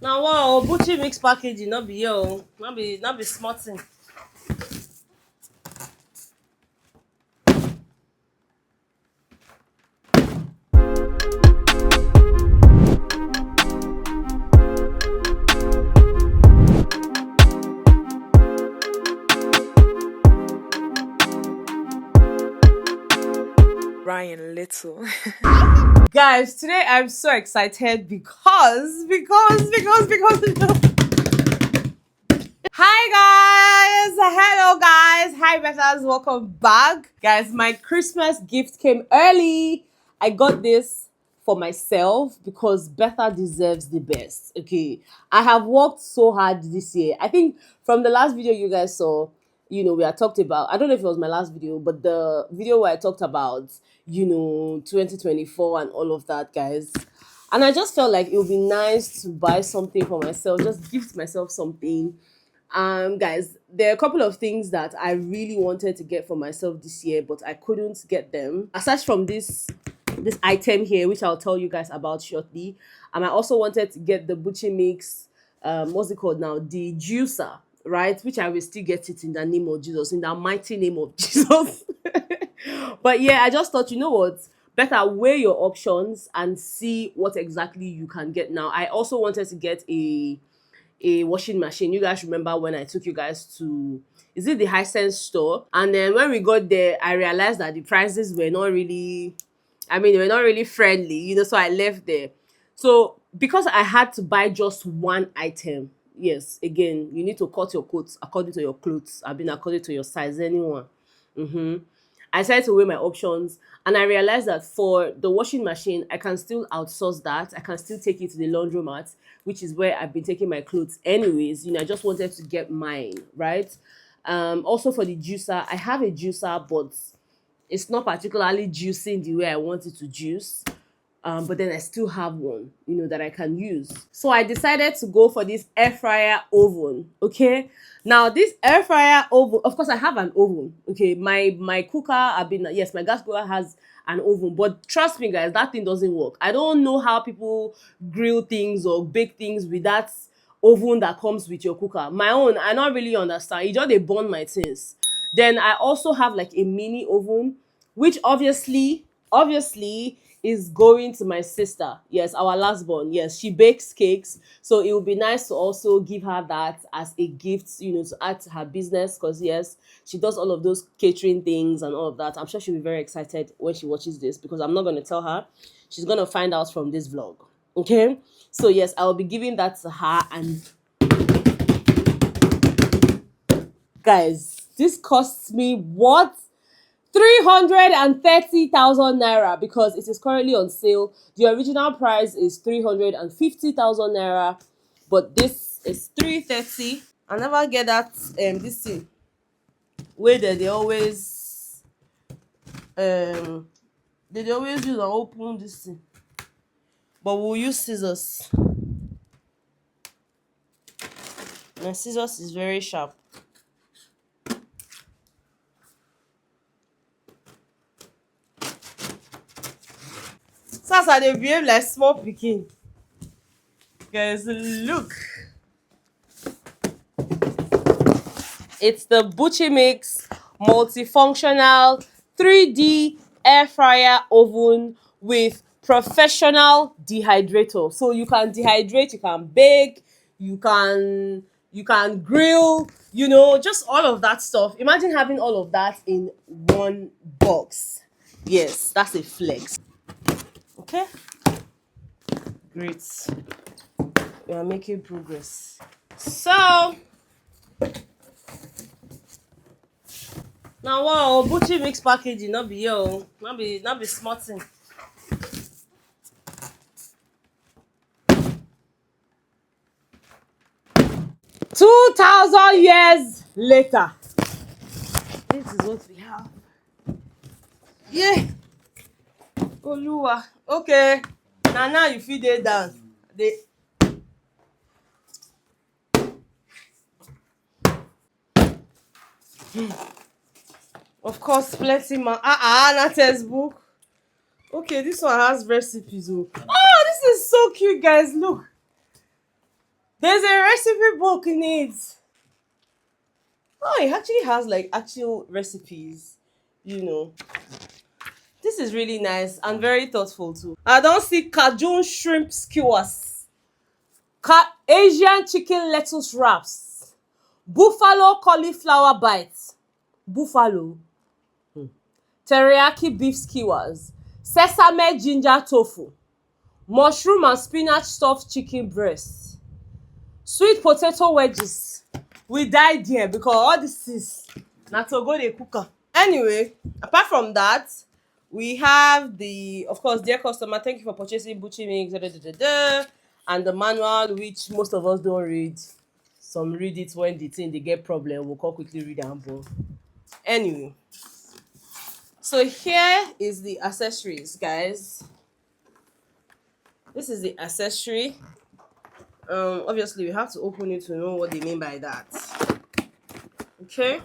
Now wow, Buchymix packaging not be yo, not be smart thing. Ryan Little. Guys, today I'm so excited because hi guys, hello guys, hi Bethas, welcome back. Guys, my Christmas gift came early. I got this for myself because Betha deserves the best. Okay, I have worked so hard this year. I think from the last video you guys saw, we had talked about, I don't know if it was my last video, but the video where I talked about, 2024 and all of that, guys. And I just felt like it would be nice to buy something for myself, just gift myself something. Guys, there are a couple of things that I really wanted to get for myself this year, but I couldn't get them. Aside from this item here, which I'll tell you guys about shortly. And I also wanted to get the Buchymix, what's it called now? The juicer, right? Which I will still get it in the name of Jesus, in the mighty name of Jesus. But yeah, I just thought, you know what? Better weigh your options and see what exactly you can get now. I also wanted to get a washing machine. You guys remember when I took you guys to, is it the Hisense store? And then when we got there, I realized that the prices were not really, they were not really friendly, so I left there. So because I had to buy just one item, yes, again, you need to cut your coats according to your clothes. According to your size, anyone. Mm-hmm. I decided to weigh my options and I realized that for the washing machine, I can still outsource that. I can still take it to the laundromat, which is where I've been taking my clothes anyways. I just wanted to get mine, right? Also for the juicer, I have a juicer, but it's not particularly juicing the way I want it to juice. But then I still have one, that I can use. So I decided to go for this air fryer oven. Okay. Now this air fryer oven, of course, I have an oven. Okay, my cooker, yes, my gas cooker has an oven, but trust me, guys, that thing doesn't work. I don't know how people grill things or bake things with that oven that comes with your cooker. My own, I don't really understand. It just they burn my things. Then I also have like a mini oven, which obviously is going to my sister. Yes, our last born. Yes, she bakes cakes. So it would be nice to also give her that as a gift, to add to her business. Because yes, she does all of those catering things and all of that. I'm sure she'll be very excited when she watches this because I'm not going to tell her. She's going to find out from this vlog. Okay. So yes, I will be giving that to her. And guys, this costs me what? 330,000 naira because it is currently on sale. The original price is 350,000 naira, but this is 330. I never get that this thing where they always they always use and open this thing. But we'll use scissors. My scissors is very sharp. So as I dey behave like small pikin. Guys, look. It's the Buchymix multifunctional 3D air fryer oven with professional dehydrator. So you can dehydrate, you can bake, you can grill, just all of that stuff. Imagine having all of that in one box. Yes, that's a flex. Okay, great. We are making progress. So now wow, Buchymix packaging not be yo, not be smart thing. 2,000 years later, this is what we have. Yeah, Oluwa. Okay, now you fit dey down. Dey. Of course, plenty man. Na textbook. Okay, this one has recipes. Oh, this is so cute, guys. Look. There's a recipe book in it. Oh, it actually has like actual recipes. You know, this is really nice and very thoughtful too. I don't see Cajun shrimp skewers, Asian chicken lettuce wraps, buffalo cauliflower bites, buffalo, teriyaki beef skewers, sesame ginger tofu, mushroom and spinach stuffed chicken breast, sweet potato wedges. We die there because all this is na to go dey cook am. Anyway, apart from that, we have the, of course, dear customer, thank you for purchasing Buchymix, and the manual, which most of us don't read. Some read it when the thing they get problem. We'll call quickly read am. But anyway, so here is the accessories, guys. This is the accessory. Obviously, we have to open it to know what they mean by that. Okay.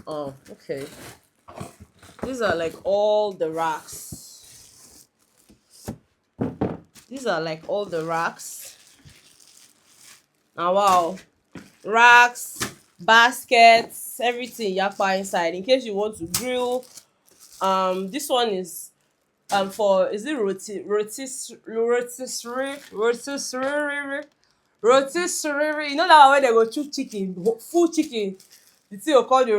Oh, okay. These are like all the racks. These are like all the racks. Ah, wow. Racks, baskets, everything yapa inside. In case you want to grill. This one is for, is it rotisserie? You know that way they go chook chicken, full chicken. The thing go call the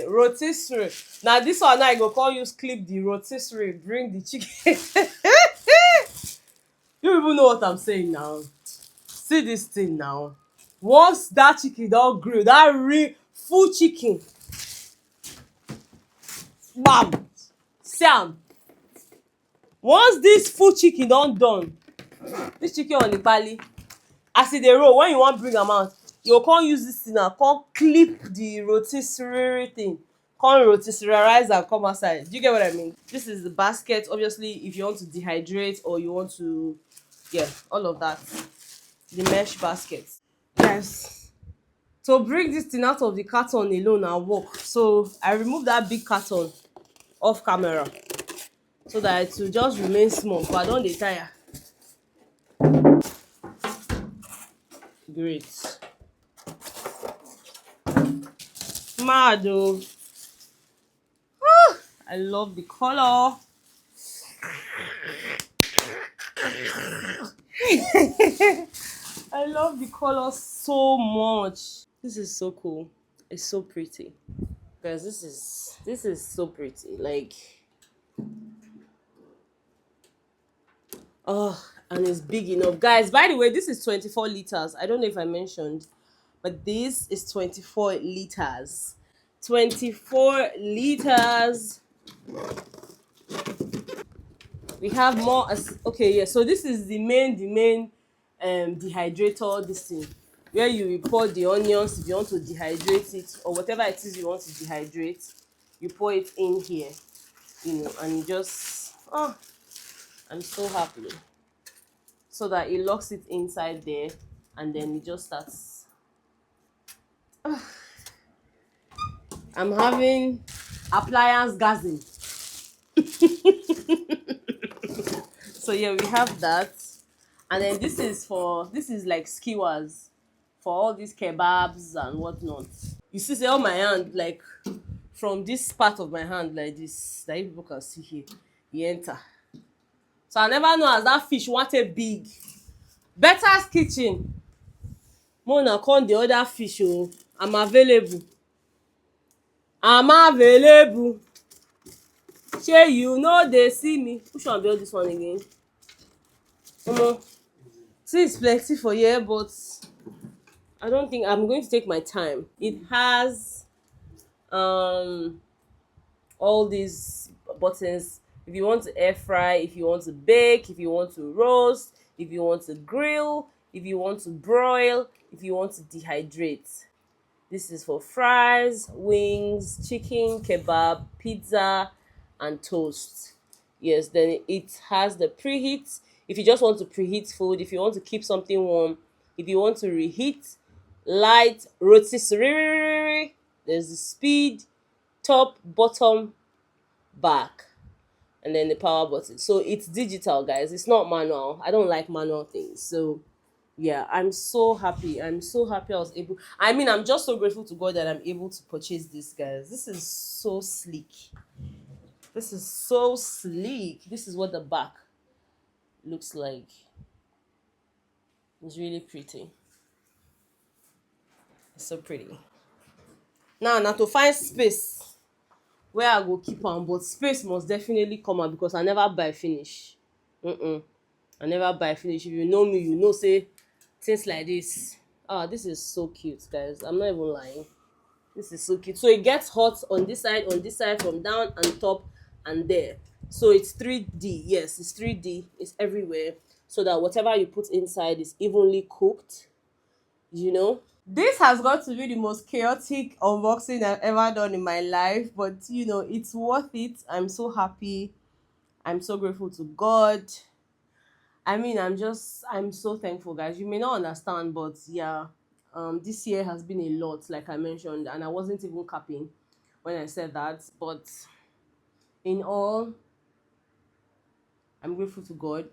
rotisserie. Now this one now I go call use clip the rotisserie, bring the chicken. You even know what I'm saying now. See this thing now. Once that chicken don grill, that real full chicken, bam, see am. Once this full chicken don done, this chicken on the pali, as e dey roll, when you wan bring am out, you go come use this thing now, come clip the rotisserie thing, come rotisserize am come outside. Do you get what I mean? This is the basket. Obviously, if you want to dehydrate or you want to, yeah, all of that. The mesh basket. Yes. To bring this thing out of the carton alone and work, so I remove that big carton off camera so that it will just remain small, but I don dey tire. Great. Mad oh. I love the color. I love the color so much. This is so cool. It's so pretty. Guys, this is so pretty. Like, oh, and it's big enough. Guys, by the way, this is 24 liters. I don't know if I mentioned, but this is 24 liters. 24 liters. We have more okay, yeah. So this is the main dehydrator, this thing where you pour the onions if you want to dehydrate it, or whatever it is you want to dehydrate. You pour it in here, and you just, oh, I'm so happy. So that it locks it inside there, and then it just starts. I'm having appliance gasm. So yeah, we have that. And then this is like skewers for all these kebabs and whatnot. You see, say all my hand, like from this part of my hand like this, that you people can see here, e enter. So I never know as that fish want a big. Betha's kitchen. Mona come the other fish oh. I'm available. Shey you know they see me. Which one build this one again? Things plenty for here, but I don't think I'm going to take my time. It has all these buttons. If you want to air fry, if you want to bake, if you want to roast, if you want to grill, if you want to broil, if you want to dehydrate. This is for fries, wings, chicken, kebab, pizza, and toast. Yes, then it has the preheat. If you just want to preheat food, if you want to keep something warm, if you want to reheat, light, rotisserie, there's the speed, top, bottom, back, and then the power button. So it's digital, guys. It's not manual. I don't like manual things. So yeah, I'm so happy. I'm so happy I was able. I mean, I'm just so grateful to God that I'm able to purchase this, guys. This is so sleek. This is so sleek. This is what the back looks like. It's really pretty. It's so pretty. Now to find space where I go keep am, but space must definitely come out because I never buy finish. I never buy finish. If you know me, you know say things like this. Ah, this is so cute, guys. I'm not even lying. This is so cute. So it gets hot on this side, from down and top and there. So it's 3D. Yes, it's 3D. It's everywhere. So that whatever you put inside is evenly cooked. You know. This has got to be the most chaotic unboxing I've ever done in my life, but you know, it's worth it. I'm so happy. I'm so grateful to God. I mean, I'm so thankful, guys. You may not understand, but yeah, this year has been a lot, like I mentioned, and I wasn't even capping when I said that. But in all, I'm grateful to God.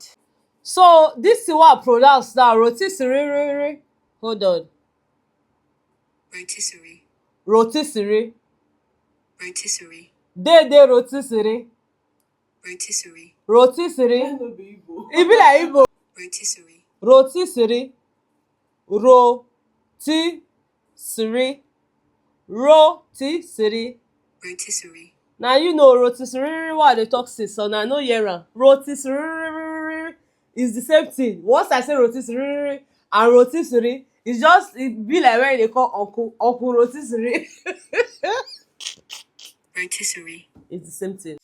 So this is what I pronounce now. Rotisserie. Hold on. Rotisserie. Rotisserie. Rotisserie. Dede rotisserie. Rotisserie. Rotisserie. E be like Igbo. Rotisserie. Rotisserie. Rotisserie. Rotisserie. Rotisserie. Now you know rotisserie what they talk since, so now no hear am. Rotisserie is the same thing. Once I say rotisserie and rotisserie, it's just it be like when they call uncle rotisserie. Rotisserie. It's the same thing.